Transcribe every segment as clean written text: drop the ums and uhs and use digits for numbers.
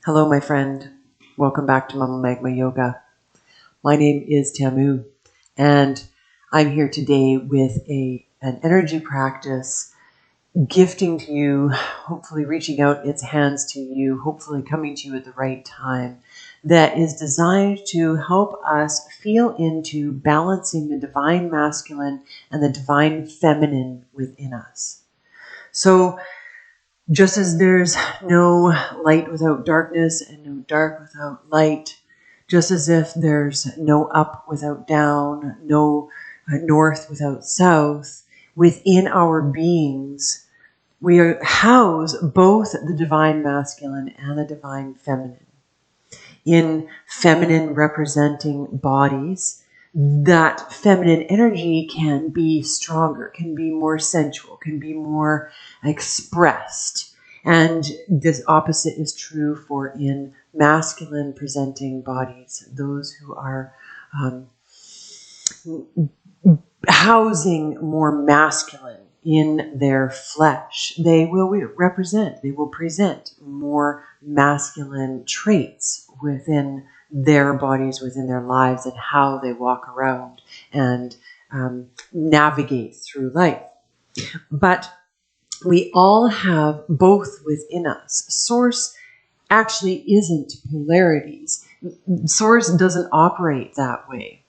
Hello, my friend. Welcome back to Mama Magma Yoga. My name is Tamu, and I'm here today with an energy practice, gifting to you, hopefully reaching out its hands to you, hopefully coming to you at the right time, that is designed to help us feel into balancing the divine masculine and the divine feminine within us. So, just as there's no light without darkness and no dark without light, just as if there's no up without down, no north without south, within our beings, we house both the divine masculine and the divine feminine. In feminine representing bodies, that feminine energy can be stronger, can be more sensual, can be more expressed. And this opposite is true for in masculine presenting bodies, those who are housing more masculine in their flesh. They will present more masculine traits within their bodies, within their lives, and how they walk around and navigate through life. But we all have both within us. Source actually isn't polarities. Source doesn't operate that way.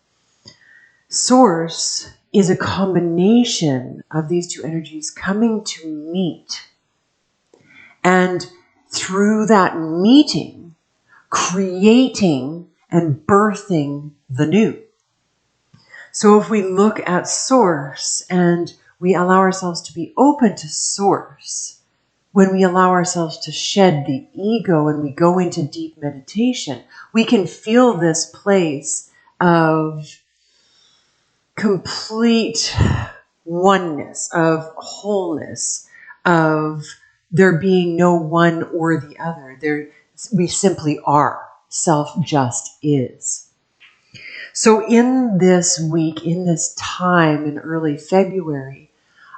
Source is a combination of these two energies coming to meet. And through that meeting, creating and birthing the new. So if we look at source and we allow ourselves to be open to source, when we allow ourselves to shed the ego and we go into deep meditation, we can feel this place of complete oneness, of wholeness, of there being no one or the other. We simply are. Self just is. So in this week, in this time in early February,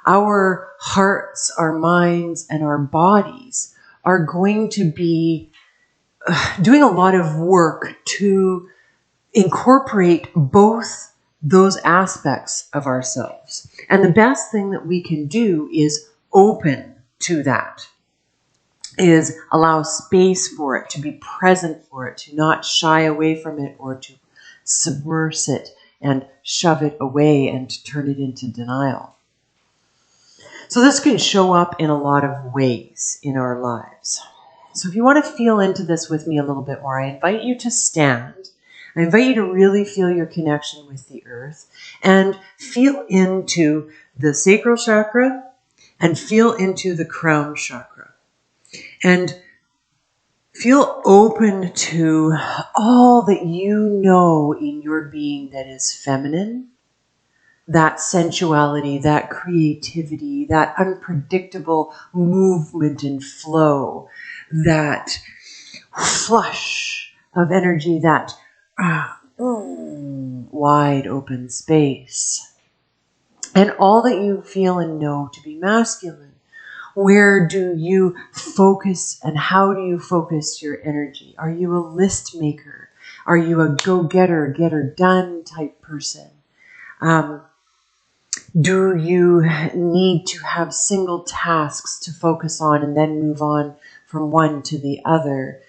our hearts, our minds, and our bodies are going to be doing a lot of work to incorporate both those aspects of ourselves. And the best thing that we can do is open to that, is allow space for it, to be present for it, to not shy away from it or to submerge it and shove it away and turn it into denial. So this can show up in a lot of ways in our lives. So if you want to feel into this with me a little bit more, I invite you to stand. I invite you to really feel your connection with the earth and feel into the sacral chakra and feel into the crown chakra. And feel open to all that you know in your being that is feminine, that sensuality, that creativity, that unpredictable movement and flow, that flush of energy, that wide open space. And all that you feel and know to be masculine. Where do you focus and how do you focus your energy? Are you a list maker? Are you a go-getter, get-her-done type person? Do you need to have single tasks to focus on and then move on from one to the other?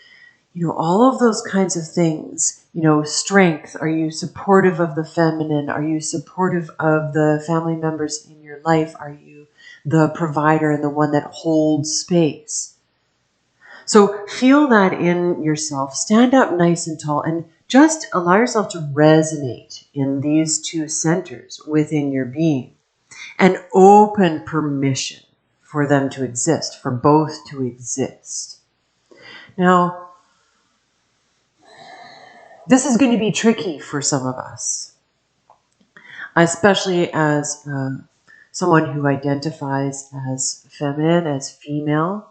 All of those kinds of things. Strength. Are you supportive of the feminine? Are you supportive of the family members in your life? Are you the provider and the one that holds space? So feel that in yourself. Stand up nice and tall and just allow yourself to resonate in these two centers within your being and open permission for them to exist, for both to exist. Now, this is going to be tricky for some of us, especially as someone who identifies as feminine, as female,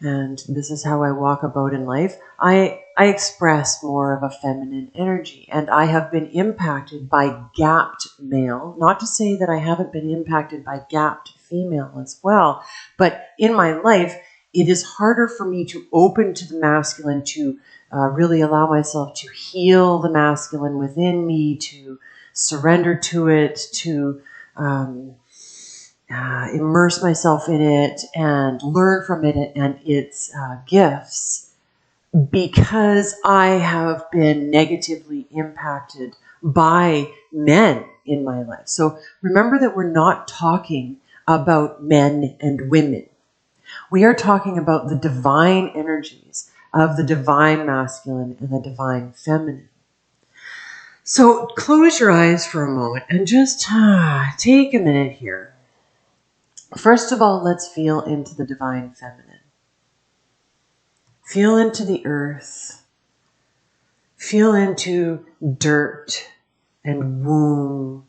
and this is how I walk about in life. I express more of a feminine energy, and I have been impacted by gapped male. Not to say that I haven't been impacted by gapped female as well, but in my life, it is harder for me to open to the masculine, to really allow myself to heal the masculine within me, to surrender to it, to immerse myself in it and learn from it and its gifts, because I have been negatively impacted by men in my life. So remember that we're not talking about men and women. We are talking about the divine energies of the divine masculine and the divine feminine. So close your eyes for a moment and just take a minute here. First of all, let's feel into the divine feminine. Feel into the earth. Feel into dirt and womb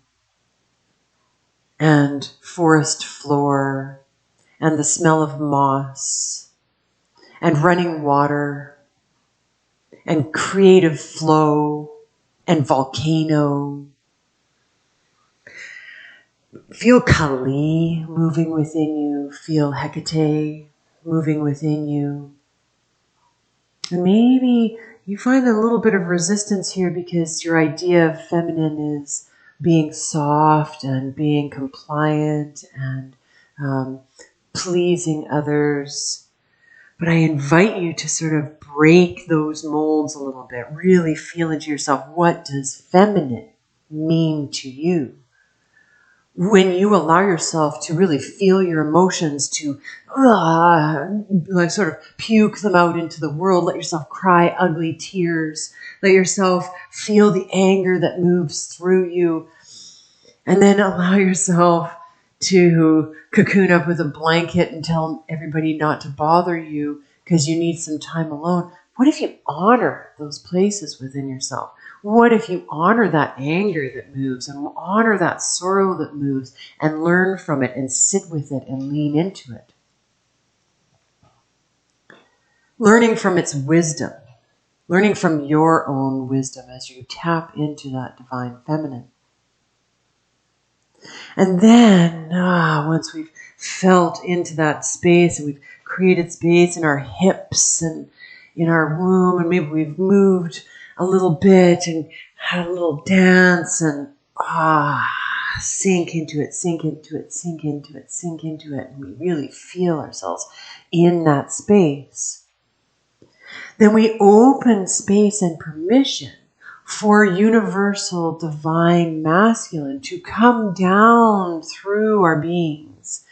and forest floor and the smell of moss and running water and creative flow and volcano. Feel Kali moving within you. Feel Hecate moving within you. And maybe you find a little bit of resistance here because your idea of feminine is being soft and being compliant and pleasing others. But I invite you to sort of break those molds a little bit. Really feel into yourself. What does feminine mean to you? When you allow yourself to really feel your emotions, to like sort of puke them out into the world, let yourself cry ugly tears, let yourself feel the anger that moves through you, and then allow yourself to cocoon up with a blanket and tell everybody not to bother you because you need some time alone. What if you honor those places within yourself? What if you honor that anger that moves and honor that sorrow that moves and learn from it and sit with it and lean into it? Learning from its wisdom, learning from your own wisdom as you tap into that divine feminine. And then, once we've felt into that space and we've created space in our hips and in our womb, and maybe we've moved a little bit and had a little dance and sink into it, sink into it, sink into it, sink into it, and we really feel ourselves in that space. Then we open space and permission for universal divine masculine to come down through our beings,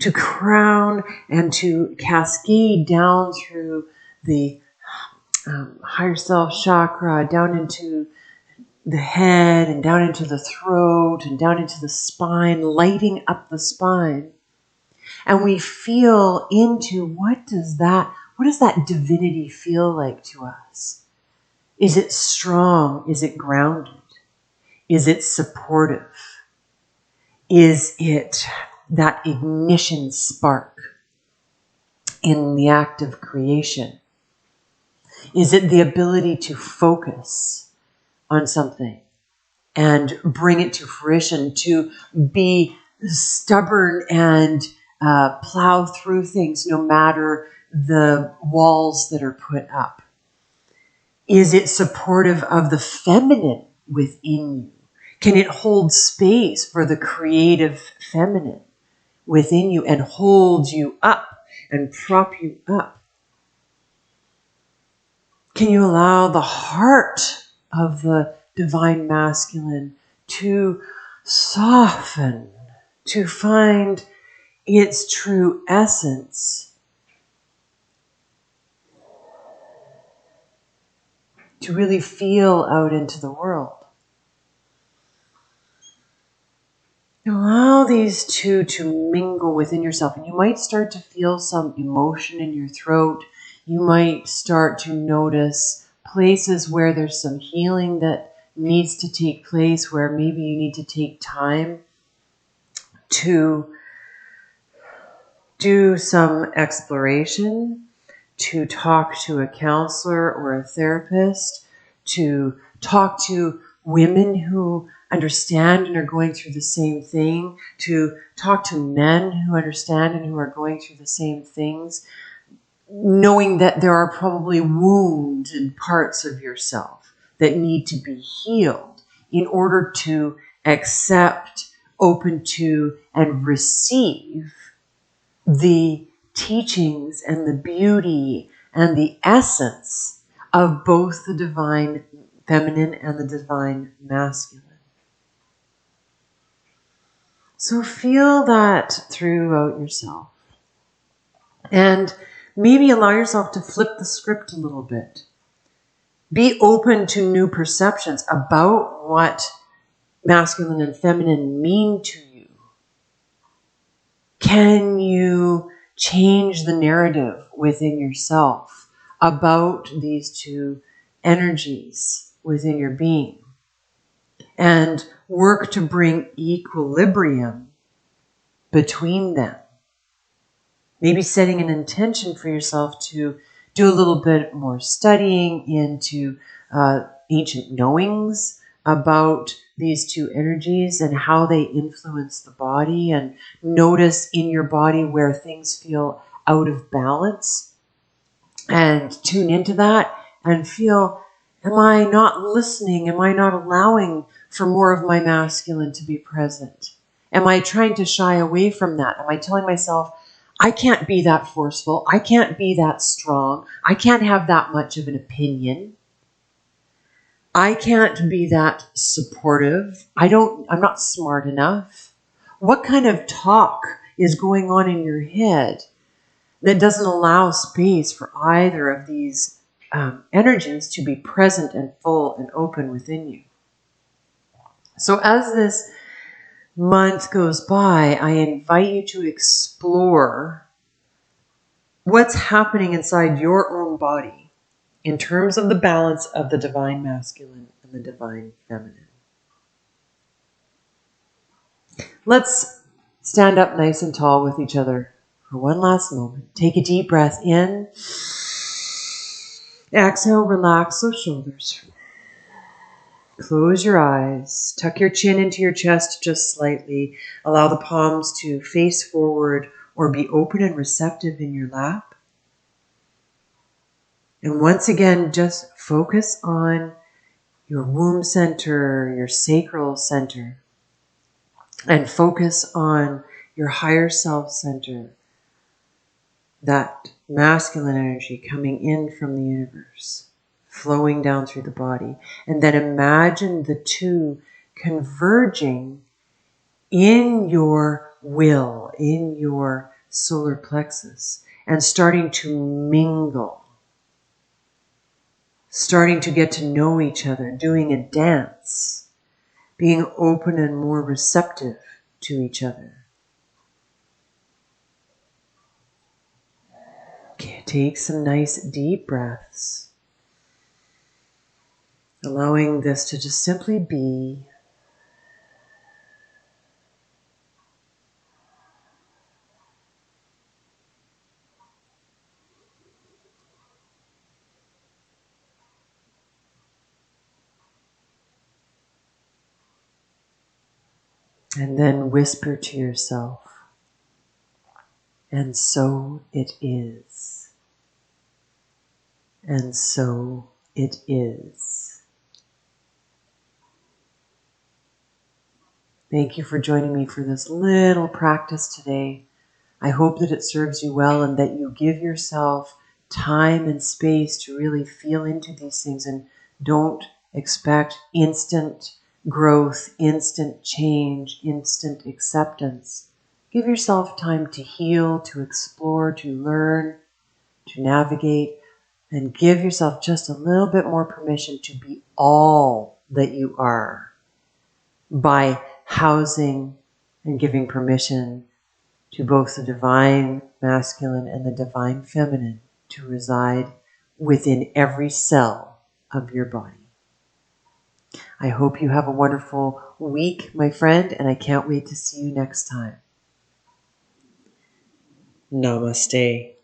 to crown and to cascade down through the higher self chakra, down into the head and down into the throat and down into the spine, lighting up the spine. And we feel into what does that divinity feel like to us? Is it strong? Is it grounded? Is it supportive? Is it that ignition spark in the act of creation? Is it the ability to focus on something and bring it to fruition, to be stubborn and plow through things no matter the walls that are put up? Is it supportive of the feminine within you? Can it hold space for the creative feminine within you and hold you up and prop you up? Can you allow the heart of the divine masculine to soften, to find its true essence, to really feel out into the world? Allow these two to mingle within yourself, and you might start to feel some emotion in your throat. You might start to notice places where there's some healing that needs to take place, where maybe you need to take time to do some exploration, to talk to a counselor or a therapist, to talk to women who understand and are going through the same thing, to talk to men who understand and who are going through the same things. knowing that there are probably wounded parts of yourself that need to be healed in order to accept, open to, and receive the teachings and the beauty and the essence of both the divine feminine and the divine masculine. So feel that throughout yourself. And maybe allow yourself to flip the script a little bit. Be open to new perceptions about what masculine and feminine mean to you. Can you change the narrative within yourself about these two energies within your being and work to bring equilibrium between them? Maybe setting an intention for yourself to do a little bit more studying into ancient knowings about these two energies and how they influence the body, and notice in your body where things feel out of balance and tune into that and feel, am I not listening? Am I not allowing for more of my masculine to be present? Am I trying to shy away from that? Am I telling myself, I can't be that forceful. I can't be that strong. I can't have that much of an opinion. I can't be that supportive. I'm not smart enough. What kind of talk is going on in your head that doesn't allow space for either of these energies to be present and full and open within you? So as this month goes by, I invite you to explore what's happening inside your own body in terms of the balance of the divine masculine and the divine feminine. Let's stand up nice and tall with each other for one last moment. Take a deep breath in. Exhale, relax those shoulders. Close your eyes. Tuck your chin into your chest just slightly. Allow the palms to face forward or be open and receptive in your lap. And once again, just focus on your womb center, your sacral center, and focus on your higher self center, that masculine energy coming in from the universe, flowing down through the body. And then imagine the two converging in your will, in your solar plexus, and starting to mingle, starting to get to know each other, doing a dance, being open and more receptive to each other. Okay, take some nice deep breaths, allowing this to just simply be. And then whisper to yourself, and so it is. And so it is. Thank you for joining me for this little practice today. I hope that it serves you well and that you give yourself time and space to really feel into these things, and don't expect instant growth, instant change, instant acceptance. Give yourself time to heal, to explore, to learn, to navigate, and give yourself just a little bit more permission to be all that you are by housing and giving permission to both the divine masculine and the divine feminine to reside within every cell of your body. I hope you have a wonderful week, my friend, and I can't wait to see you next time. Namaste.